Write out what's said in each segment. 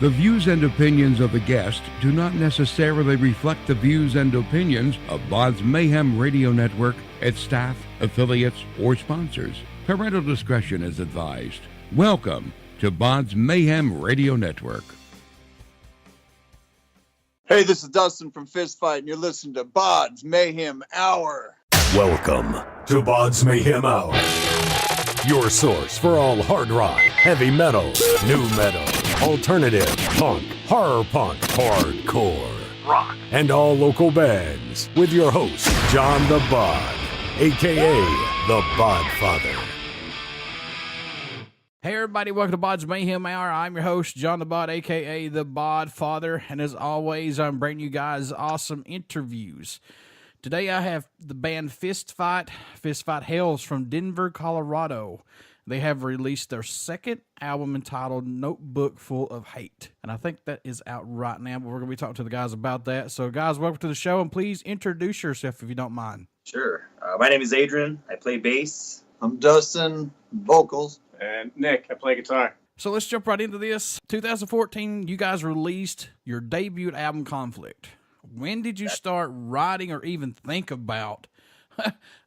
The views and opinions of the guest do not necessarily reflect the views and opinions of BODS Mayhem Radio Network, its staff, affiliates, or sponsors. Parental discretion is advised. Welcome to BODS Mayhem Radio Network. Hey, this is Dustin from Fist Fight, and you're listening to BODS Mayhem Hour. Welcome to BODS Mayhem Hour, your source for all hard rock, heavy metal, new metal, alternative, punk, horror punk, hardcore, rock, and all local bands, with your host, John the Bod, a.k.a. the Bodfather. Hey everybody, welcome to BODS Mayhem Hour. I'm your host, John the Bod, a.k.a. the Bodfather, and as always, I'm bringing you guys awesome interviews. Today I have the band Fist Fight. Fist Fight hails from Denver, Colorado. They have released their second album entitled Notebook Full of Hate, and I think that is out right now, but we're going to be talking to the guys about that. So guys, welcome to the show, and please introduce yourself if you don't mind. Sure. My name is Adrian. I play bass. I'm Dustin, vocals. And Nick, I play guitar. So let's jump right into this. 2014, you guys released your debut album, Conflict. When did you start writing or even think about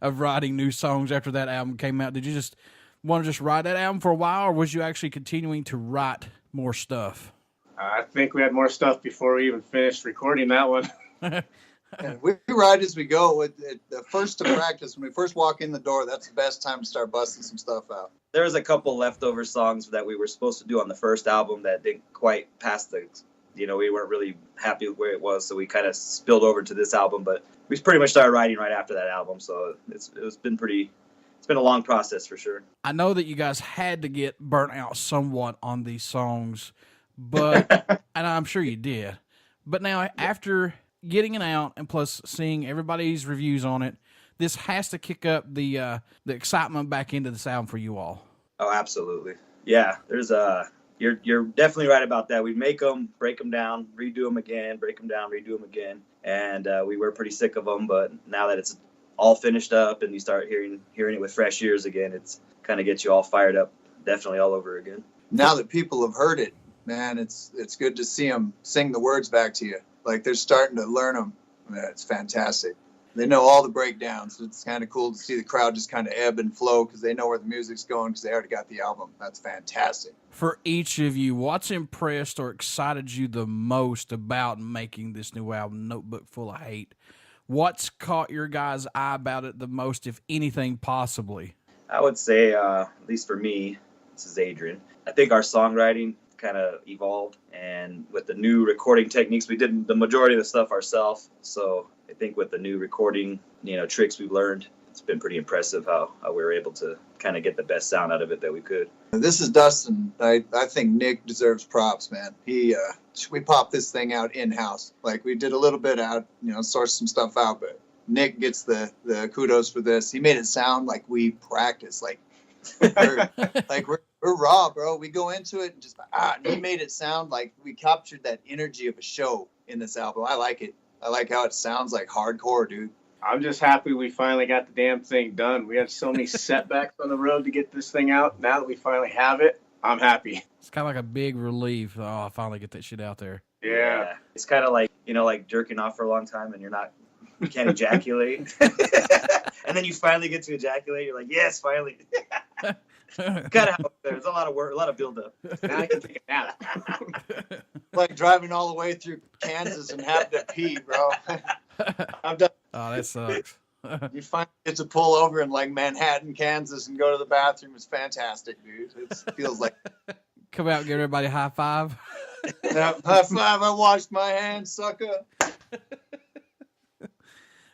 of writing new songs after that album came out? Did you just want to just write that album for a while, or was you actually continuing to write more stuff? I think we had more stuff before we even finished recording that one. And we write as we go. The first to practice, when we first walk in the door, that's the best time to start busting some stuff out. There was a couple leftover songs that we were supposed to do on the first album that didn't quite pass the, we weren't really happy with where it was, so we kind of spilled over to this album, but we pretty much started writing right after that album, so it's been a long process for sure. I know that you guys had to get burnt out somewhat on these songs, but, and I'm sure you did, but now after getting it out and plus seeing everybody's reviews on it, this has to kick up the excitement back into this album for you all. Oh, absolutely. Yeah, there's you're definitely right about that. We make them, break them down, redo them again, break them down, redo them again, and we were pretty sick of them. But now that it's all finished up and you start hearing it with fresh ears again, it's kind of gets you all fired up, definitely all over again. Now that people have heard it, man, it's good to see them sing the words back to you. Like they're starting to learn them. Man, it's fantastic. They know all the breakdowns. It's kind of cool to see the crowd just kind of ebb and flow because they know where the music's going because they already got the album. That's fantastic. For each of you, what's impressed or excited you the most about making this new album, Notebook Full of Hate? What's caught your guys' eye about it the most, if anything, possibly? I would say, at least for me, this is Adrian, I think our songwriting kind of evolved, and with the new recording techniques, we did the majority of the stuff ourselves. So I think with the new recording, tricks we've learned, it's been pretty impressive how we were able to kind of get the best sound out of it that we could. This is Dustin. I think Nick deserves props, man. We popped this thing out in-house. Like we did a little bit out, sourced some stuff out, but Nick gets the kudos for this. He made it sound like we practiced, like we're raw, bro. We go into it and just and he made it sound like we captured that energy of a show in this album. I like it. I like how it sounds like hardcore, dude. I'm just happy we finally got the damn thing done. We had so many setbacks on the road to get this thing out. Now that we finally have it, I'm happy. It's kind of like a big relief. Oh, I finally get that shit out there. Yeah. It's kind of like, like jerking off for a long time and you can't ejaculate. And then you finally get to ejaculate. You're like, yes, finally. Kind of there's a lot of work, a lot of buildup. Now I can take a nap. Like driving all the way through Kansas and having to pee, bro. I'm done. Oh, that sucks. You finally get to pull over in like Manhattan, Kansas, and go to the bathroom. It's fantastic, dude. It feels like come out and give everybody a high five. High five! I washed my hands, sucker.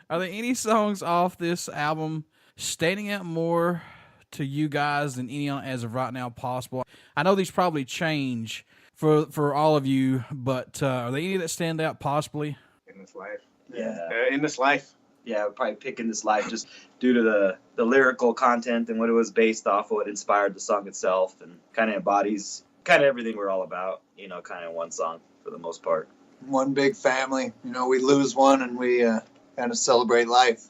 Are there any songs off this album standing out more to you guys than any as of right now possible? I know these probably change for all of you, but are there any that stand out possibly? In this life. Yeah. In this life. Yeah, we're probably picking this life just due to the lyrical content and what it was based off of, what inspired the song itself, and kind of embodies kind of everything we're all about, kind of one song for the most part. One big family. We lose one and we kind of celebrate life.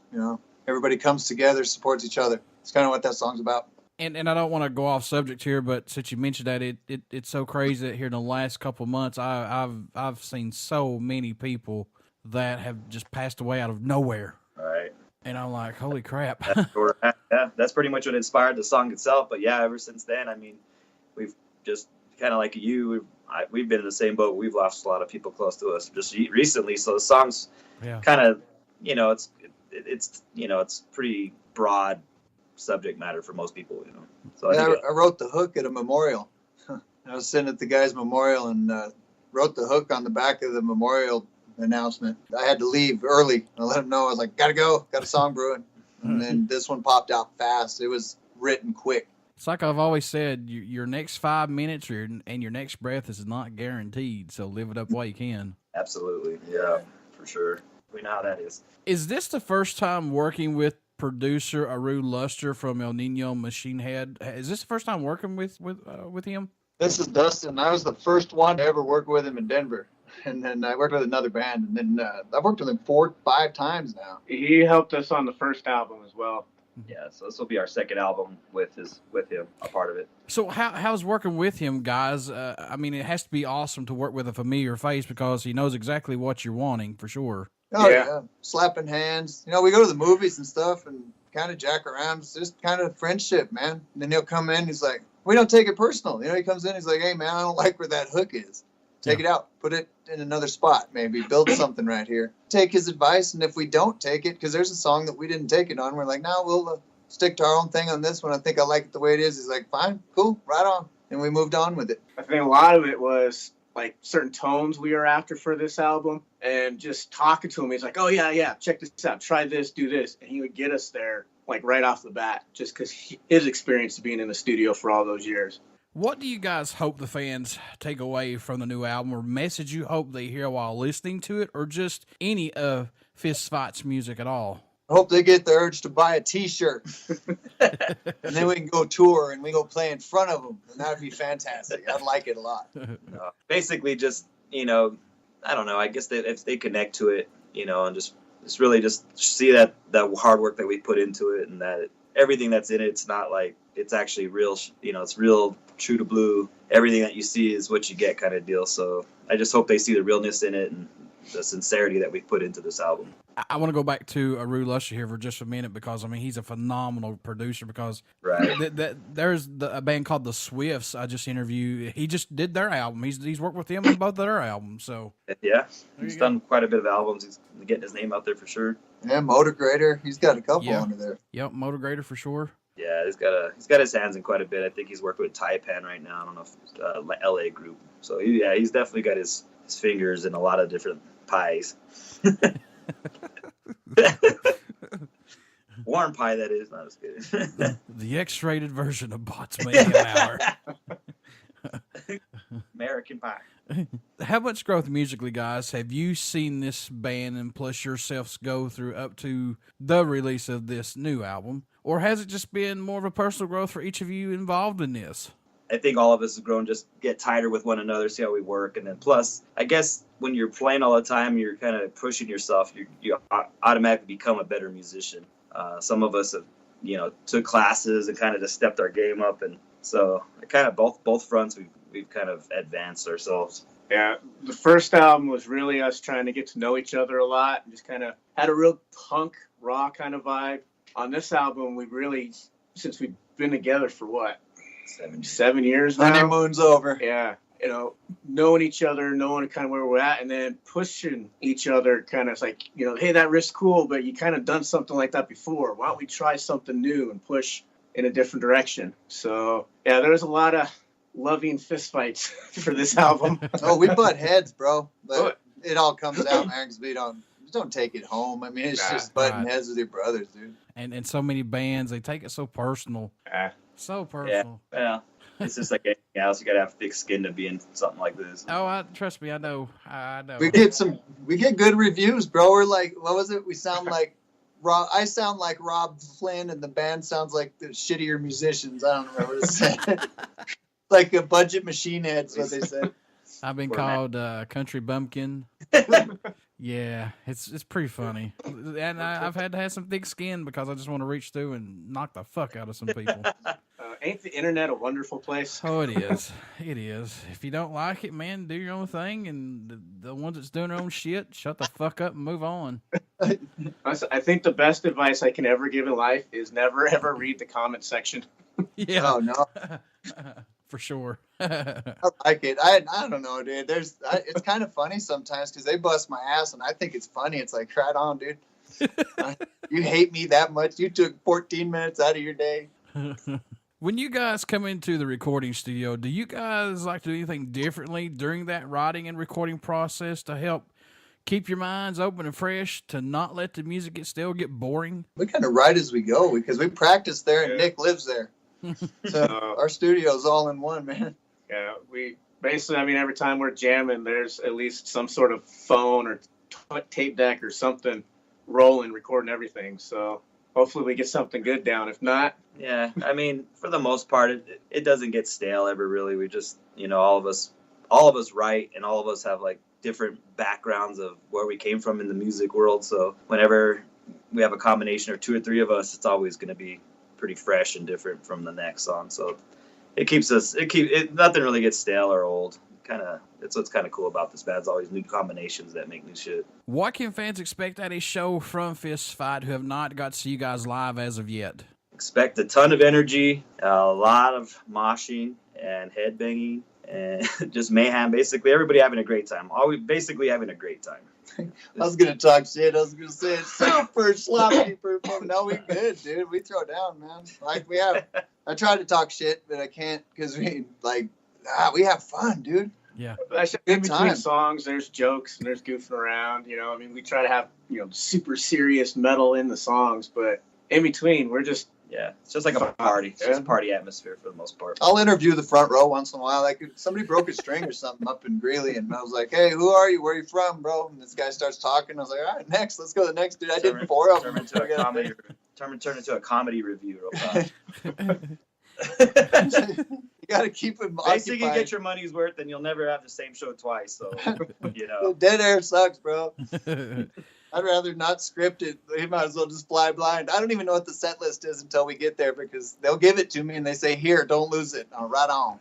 Everybody comes together, supports each other. It's kind of what that song's about. And I don't want to go off subject here, but since you mentioned that, it's so crazy that here in the last couple of months, I've seen so many people that have just passed away out of nowhere. Right. And I'm like, holy crap. Yeah, that's pretty much what inspired the song itself. But yeah, ever since then, I mean, we've just kind of like you, we've been in the same boat. We've lost a lot of people close to us just recently. So the song's kind of, you know, it's you know, it's pretty broad subject matter for most people, you know. So I wrote the hook at a memorial. I was sitting at the guy's memorial and wrote the hook on the back of the memorial announcement. I had to leave early. I let him know. I was like, gotta go, got a song brewing. And then this one popped out fast. It was written quick. It's like I've always said, your next 5 minutes and your next breath is not guaranteed, so live it up while you can. Absolutely, yeah, for sure. We know how that is. Is this the first time working with producer Ahrue Luster from El Niño Machine Head? Is this the first time working with him? This is Dustin. I was the first one to ever work with him in Denver. And then I worked with another band. And then I've worked with him 4 or 5 times now. He helped us on the first album as well. Yeah, so this will be our second album with him, a part of it. So how's working with him, guys? I mean, it has to be awesome to work with a familiar face because he knows exactly what you're wanting, for sure. Oh, yeah. Slapping hands. You know, we go to the movies and stuff and kind of jack around. It's just kind of friendship, man. And then he'll come in. He's like, we don't take it personal. You know, he comes in. He's like, hey, man, I don't like where that hook is. Take it out. Put it in another spot, maybe. Build something right here. Take his advice. And if we don't take it, because there's a song that we didn't take it on, we're like, no, we'll stick to our own thing on this one. I think I like it the way it is. He's like, fine, cool, right on. And we moved on with it. I think a lot of it was like certain tones we were after for this album, and just talking to him, he's like, oh yeah, check this out, try this, do this, and he would get us there like right off the bat, just because his experience of being in the studio for all those years. What do you guys hope the fans take away from the new album, or message you hope they hear while listening to it, or just any of Fist Fight's music at all? I hope they get the urge to buy a T-shirt, and then we can go tour and we go play in front of them, and that would be fantastic. I'd like it a lot. Basically, just, you know, I don't know. I guess that if they connect to it, you know, and just really just see that hard work that we put into it, and that everything that's in it, it's not like it's actually real. You know, it's real, true to blue. Everything that you see is what you get, kind of deal. So I just hope they see the realness in it and the sincerity that we put into this album. I want to go back to Ahrue Luster here for just a minute because, I mean, he's a phenomenal producer because there's a band called The Swifts I just interviewed. He just did their album. He's worked with them on both of their albums. So yeah, he's done quite a bit of albums. He's getting his name out there for sure. Yeah, Motor Grader. He's got a couple under there. Yep, Motor Grader for sure. Yeah, he's got his hands in quite a bit. I think he's working with Taipan right now. I don't know if LA group. So he's definitely got his fingers in a lot of different pies. Warm pie, that is. Not as good. The X-rated version of BODS Mayhem Hour. American pie. How much growth musically, guys, have you seen this band and plus yourselves go through up to the release of this new album? Or has it just been more of a personal growth for each of you involved in this? I think all of us have grown, just get tighter with one another, see how we work. And then plus, I guess when you're playing all the time, you're kind of pushing yourself. You automatically become a better musician. Some of us have, you know, took classes and kind of just stepped our game up. And so kind of both fronts, we've kind of advanced ourselves. Yeah, the first album was really us trying to get to know each other a lot and just kind of had a real punk, raw kind of vibe. On this album, we really, since we've been together for what? 7 years now. Honeymoon's over. Yeah, you know, knowing each other, knowing kind of where we're at, and then pushing each other kind of like, you know, hey, that riff's cool, but you kind of done something like that before. Why don't we try something new and push in a different direction? So, yeah, there was a lot of loving fistfights for this album. Oh, we butt heads, bro. But it all comes out, man, because we don't take it home. I mean, it's just butting heads with your brothers, dude. And so many bands, they take it so personal. So personal. Yeah. It's just like anything else. You got to have thick skin to be in something like this. Oh, trust me, I know. We get good reviews, bro. We're like, what was it? We sound like Rob. I sound like Rob Flynn, and the band sounds like the shittier musicians. I don't remember what it said. Like a budget machine head's what they said. I've been called country bumpkin. Yeah, it's pretty funny, and I've had to have some thick skin because I just want to reach through and knock the fuck out of some people. Ain't the internet a wonderful place? Oh, it is. It is. If you don't like it, man, do your own thing. And the ones that's doing their own shit, shut the fuck up and move on. I think the best advice I can ever give in life is never, ever read the comment section. Yeah. Oh, no. For sure. I like it. I don't know, dude. It's kind of funny sometimes because they bust my ass and I think it's funny. It's like, right on, dude. You hate me that much? You took 14 minutes out of your day. When you guys come into the recording studio, do you guys like to do anything differently during that writing and recording process to help keep your minds open and fresh, to not let the music get boring? We kind of write as we go because we practice there and Nick lives there. So our studio's all in one, man. Yeah, we basically, I mean, every time we're jamming, there's at least some sort of phone or tape deck or something rolling, recording everything. So hopefully we get something good down. If not, Yeah, I mean, for the most part, it doesn't get stale ever, really. We just, all of us write, and all of us have like different backgrounds of where we came from in the music world. So whenever we have a combination or two or three of us, it's always going to be pretty fresh and different from the next song. So nothing really gets stale or old. That's what's kind of cool about this band. It's always new combinations that make new shit. What can fans expect at a show from Fist Fight who have not got to see you guys live as of yet? Expect a ton of energy, a lot of moshing and headbanging, and just mayhem. Basically, everybody having a great time. Basically having a great time. I was going to talk shit. I was going to say it's super sloppy performance. No, we good, dude. We throw down, man. Like I try to talk shit, but I can't because we have fun, dude. Yeah. In between songs, there's jokes and there's goofing around. I mean, we try to have, super serious metal in the songs, but in between, we're just. Yeah, it's just like a party. It's just a party atmosphere for the most part. I'll interview the front row once in a while. Like somebody broke a string or something up in Greeley, and I was like, "Hey, who are you? Where are you from, bro?" And this guy starts talking. I was like, "All right, next, let's go to the next dude." I did 4 of them. Turn into a comedy review real fast. You got to keep him Basically, occupied. get your money's worth, and you'll never have the same show twice. So, Dead air sucks, bro. I'd rather not script it. You might as well just fly blind. I don't even know what the set list is until we get there because they'll give it to me and they say, "Here, don't lose it." I'll right on.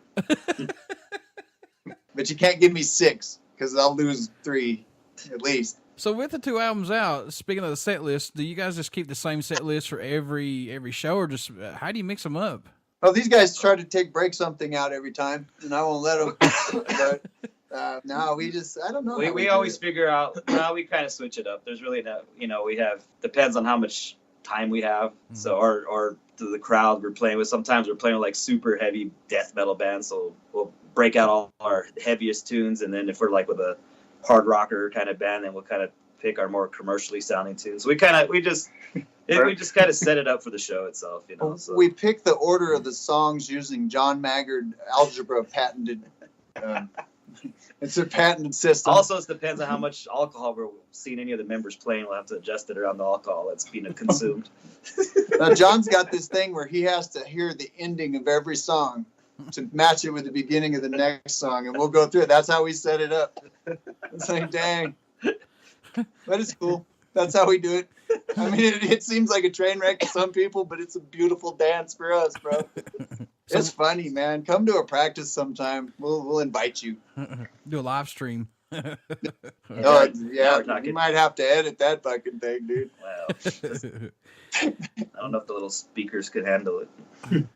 But you can't give me 6 because I'll lose 3 at least. So with the 2 albums out, speaking of the set list, do you guys just keep the same set list for every show, or just how do you mix them up? Oh, these guys try to break something out every time, and I won't let them. But no, I don't know. We always figure out, we kind of switch it up. There's really no, we have, depends on how much time we have. Mm-hmm. So, or to the crowd we're playing with. Sometimes we're playing with like super heavy death metal bands. So we'll break out all our heaviest tunes. And then if we're like with a hard rocker kind of band, then we'll kind of pick our more commercially sounding tunes. So we just kind of set it up for the show itself, So. We pick the order of the songs using John Maggard algebra patented. It's a patented system. Also, it depends on how much alcohol we're seeing any of the members playing. We'll have to adjust it around the alcohol that's being consumed. Now, John's got this thing where he has to hear the ending of every song to match it with the beginning of the next song, and we'll go through it. That's how we set it up. It's like, dang. But it's cool. That's how we do it. I mean, it seems like a train wreck to some people, but it's a beautiful dance for us, bro. It's funny, man. Come to a practice sometime. We'll invite you. Do a live stream. Oh, yeah, you might have to edit that fucking thing, dude. Well, I don't know if the little speakers could handle it.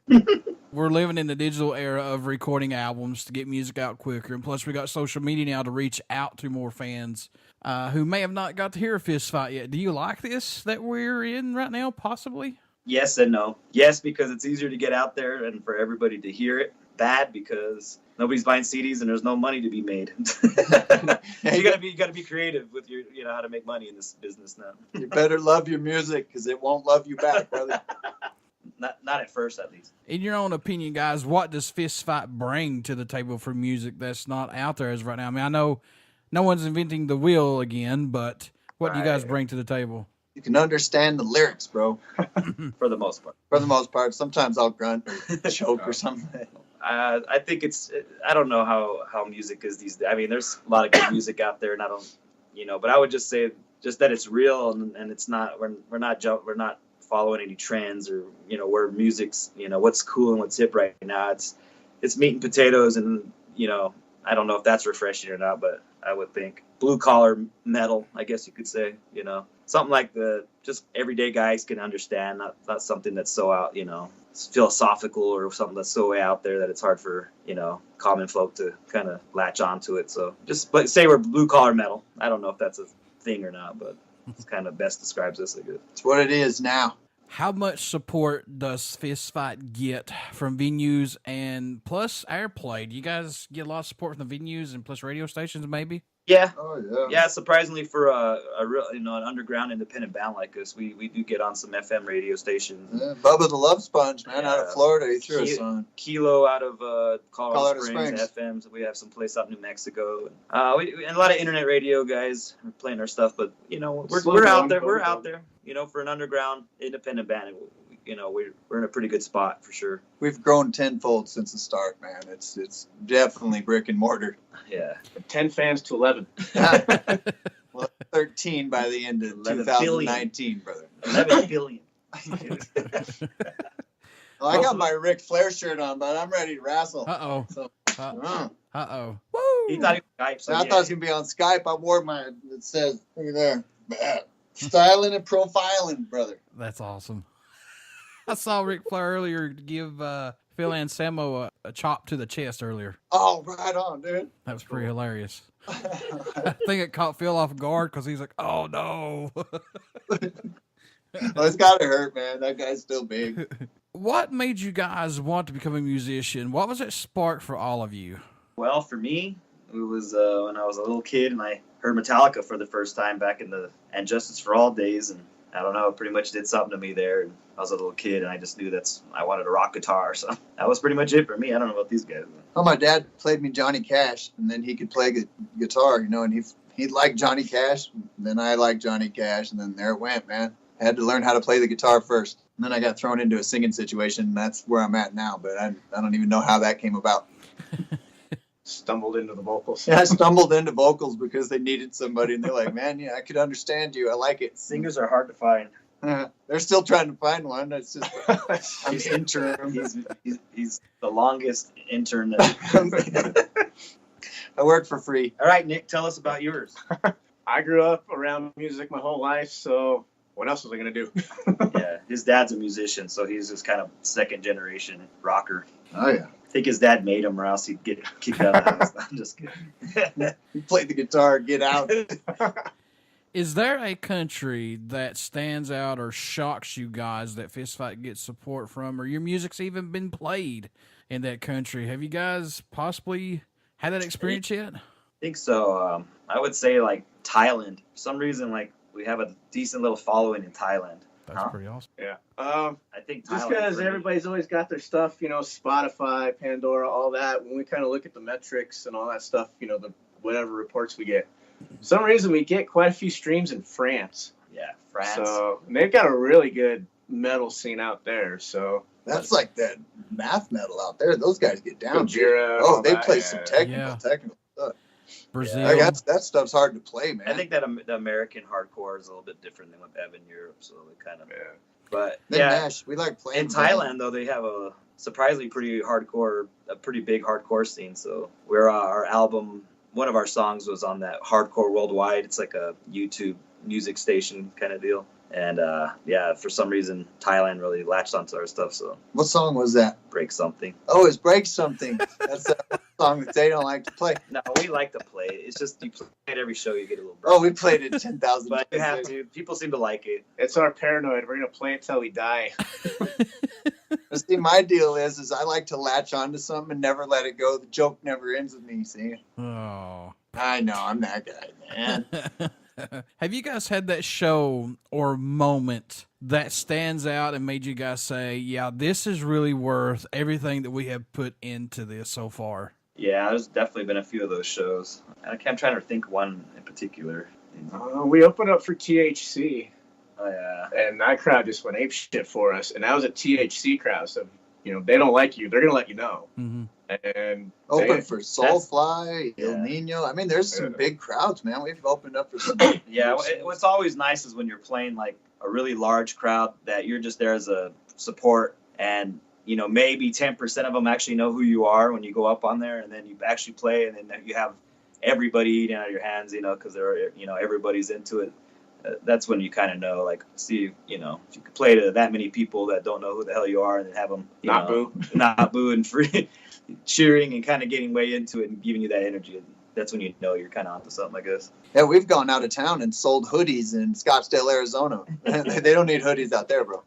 We're living in the digital era of recording albums to get music out quicker, and plus we got social media now to reach out to more fans who may have not got to hear a Fist Fight yet. Do you like this that we're in right now, possibly? Yes and no. Yes, because it's easier to get out there and for everybody to hear it. Bad, because nobody's buying CDs and there's no money to be made. You gotta be creative with your, how to make money in this business now. You better love your music because it won't love you back, brother. Not at first, at least. In your own opinion, guys, what does Fist Fight bring to the table for music that's not out there as right now? I mean, I know no one's inventing the wheel again, but what do you guys bring to the table? You can understand the lyrics, bro. For the most part. For the most part. Sometimes I'll grunt or choke or something. I think I don't know how music is these days. I mean, there's a lot of good music out there, and I don't, but I would just say just that it's real and it's not, we're not following any trends or, you know, where music's, you know, what's cool and what's hip right now. It's meat and potatoes, and, you know, I don't know if that's refreshing or not, but I would think blue collar metal, I guess you could say, you know, something like the just everyday guys can understand, not something that's so out, you know, philosophical or something that's so way out there that it's hard for, you know, common folk to kind of latch onto it. So just say we're blue collar metal. I don't know if that's a thing or not, but it's kind of best describes us, I guess. It's what it is now. How much support does Fist Fight get from venues and plus airplay? Do you guys get a lot of support from the venues and plus radio stations maybe? Yeah. Oh, yeah. Yeah, surprisingly for a real, you know, an underground independent band like us, we do get on some FM radio stations. Yeah, Bubba the Love Sponge, man, out of Florida, he threw us on. Kilo out of Colorado Springs. FMs. We have some place out in New Mexico. And a lot of internet radio guys are playing our stuff, but you know, we're out there. We're out there. You know, for an underground independent band, you know, we're in a pretty good spot for sure. We've grown tenfold since the start, man. It's definitely brick and mortar. Yeah. From 10 fans to 11. Well, 13 by the end of 2019, brother. 11 billion. Well, I got my Ric Flair shirt on, but I'm ready to wrestle. Uh-oh. So, Uh-oh. Woo! He thought he was Skype. So I thought it was going to be on Skype. I wore my, it says, look at there, styling and profiling, brother. That's awesome. I saw Ric Flair earlier give Phil Anselmo a chop to the chest earlier. Oh, right on, dude. That was pretty hilarious. I think it caught Phil off guard because he's like, oh, no. Well, it's got to hurt, man. That guy's still big. What made you guys want to become a musician? What was that spark for all of you? Well, for me, it was when I was a little kid and I heard Metallica for the first time back in the And Justice for All days, and I don't know, it pretty much did something to me there. And I was a little kid and I just knew I wanted a rock guitar, so that was pretty much it for me. I don't know about these guys. Well, my dad played me Johnny Cash, and then he could play guitar, you know, and he liked Johnny Cash, and then I liked Johnny Cash, and then there it went, man. I had to learn how to play the guitar first. And then I got thrown into a singing situation, and that's where I'm at now, but I don't even know how that came about. Stumbled into the vocals. Yeah, I stumbled into vocals because they needed somebody, and they're like, man, yeah, I could understand you. I like it. Singers are hard to find. They're still trying to find one. It's just I'm interim. He's the longest intern. I work for free. All right, Nick, tell us about yours. I grew up around music my whole life, so what else was I going to do? Yeah, his dad's a musician, so he's just kind of second generation rocker. Oh, yeah. I think his dad made him or else he'd get kicked out of the house. I'm just kidding. He played the guitar, get out. Is there a country that stands out or shocks you guys that Fist Fight gets support from, or your music's even been played in that country? Have you guys possibly had that experience yet? I think so. I would say like Thailand. For some reason, like we have a decent little following in Thailand. That's pretty awesome. Yeah. I think Thailand, just because everybody's always got their stuff, you know, Spotify, Pandora, all that. When we kind of look at the metrics and all that stuff, you know, the whatever reports we get, for some reason we get quite a few streams in France. Yeah, France. So and they've got a really good metal scene out there. So that's like that math metal out there. Those guys get down. Gojira, Oh, they play yeah. some technical stuff. Brazil. Yeah, that stuff's hard to play, man. I think that the American hardcore is a little bit different than what they have in Europe, so they kind of. Yeah. But Then yeah, Nash, we like playing in Thailand though they have a surprisingly pretty big hardcore scene. So we're our album, one of our songs was on that Hardcore Worldwide. It's like a YouTube music station kind of deal. And yeah, for some reason Thailand really latched onto our stuff. So What song was that? Break Something. Oh, it's Break Something. That's that song that they don't like to play. No, we like to play it. It's just you play it every show, you get a little. Oh, we played it 10,000 But you have times. to. People seem to like it. It's our paranoid. We're gonna play it till we die. But see, my deal is I like to latch onto something and never let it go. The joke never ends with me, see? Oh. I know, I'm that guy, man. Have you guys had that show or moment that stands out and made you guys say, yeah, this is really worth everything that we have put into this so far? Yeah, there's definitely been a few of those shows. I'm trying to think one in particular. We opened up for THC, Oh yeah. and that crowd just went apeshit for us. And that was a THC crowd, so you know they don't like you. They're gonna let you know. Mm-hmm. And Open for Soulfly, yeah. El Niño. I mean, there's some big crowds, man. We've opened up for some. Yeah, what's always nice is when you're playing like a really large crowd that you're just there as a support, and maybe 10% of them actually know who you are when you go up on there, and then you actually play, and then you have everybody eating out of your hands, because they're everybody's into it. That's when you kind of know, like, see, if you could play to that many people that don't know who the hell you are, and then have them not boo and free cheering and kind of getting way into it and giving you that energy. That's when you're kind of onto something, I guess. Yeah, we've gone out of town and sold hoodies in Scottsdale, Arizona. They don't need hoodies out there, bro.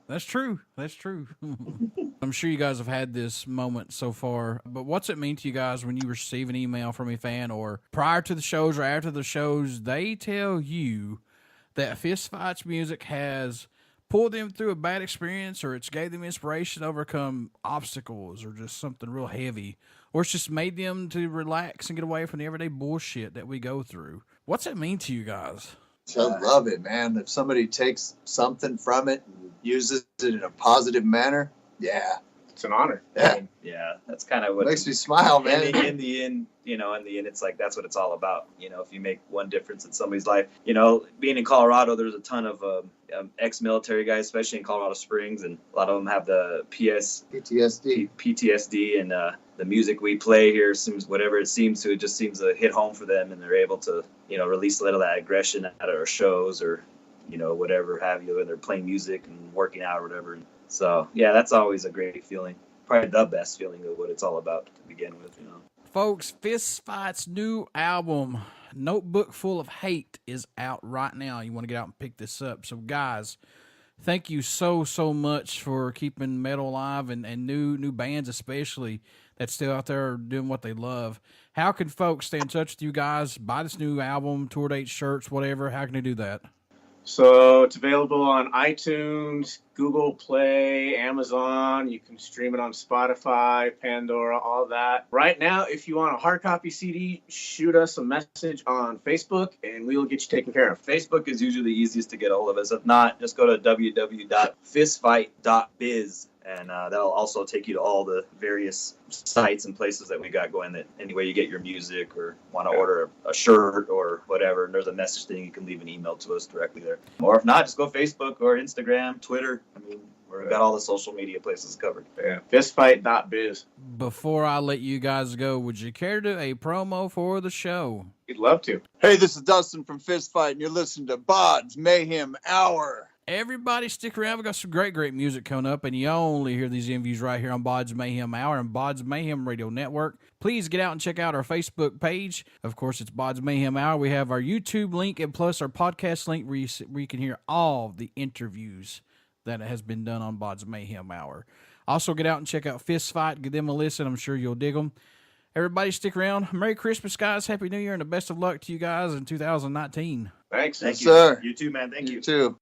That's true. I'm sure you guys have had this moment so far, but what's it mean to you guys when you receive an email from a fan, or prior to the shows or after the shows, they tell you that Fistfights music has pulled them through a bad experience, or it's gave them inspiration to overcome obstacles, or just something real heavy, or it's just made them to relax and get away from the everyday bullshit that we go through? What's it mean to you guys? I love it, man. If somebody takes something from it and uses it in a positive manner, yeah, it's an honor. Yeah, that's kind of what makes me smile, man. In the end, it's like that's what it's all about. If you make one difference in somebody's life, being in Colorado, there's a ton of ex-military guys, especially in Colorado Springs, and a lot of them have the PTSD, and the music we play here seems it just seems to hit home for them, and they're able to release a little of that aggression out of our shows, or whatever have you, and they're playing music and working out or whatever. So yeah, that's always a great feeling, probably the best feeling of what it's all about to begin with. Folks, Fistfights' new album, Notebook Full of Hate, is out right now. You want to get out and pick this up. So guys, thank you so much for keeping metal alive, and new bands especially that's still out there doing what they love. How can folks stay in touch with you guys, buy this new album, tour dates, shirts, whatever? How can they do that? So it's available on iTunes, Google Play, Amazon. You can stream it on Spotify, Pandora, all that. Right now, if you want a hard copy CD, shoot us a message on Facebook, and we will get you taken care of. Facebook is usually the easiest to get a hold of us. If not, just go to www.fistfight.biz. And that'll also take you to all the various sites and places that we got going, that any way you get your music or want to order a shirt or whatever, and there's a message thing, you can leave an email to us directly there. Or if not, just go Facebook or Instagram, Twitter. We've got all the social media places covered. Yeah, fistfight.biz. Before I let you guys go, would you care to do a promo for the show? We'd love to. Hey, this is Dustin from Fistfight, and you're listening to BODS Mayhem Hour. Everybody stick around. We've got some great music coming up, and you only hear these interviews right here on BODS Mayhem Hour and BODS Mayhem Radio Network. Please get out and check out our Facebook page. Of course, it's BODS Mayhem Hour. We have our YouTube link and plus our podcast link where you can hear all the interviews that has been done on BODS Mayhem Hour. Also, get out and check out Fistfight. Give them a listen. I'm sure you'll dig them. Everybody stick around. Merry Christmas, guys. Happy New Year, and the best of luck to you guys in 2019. Thanks. Thank you, sir. You too, man. Thank you. You too.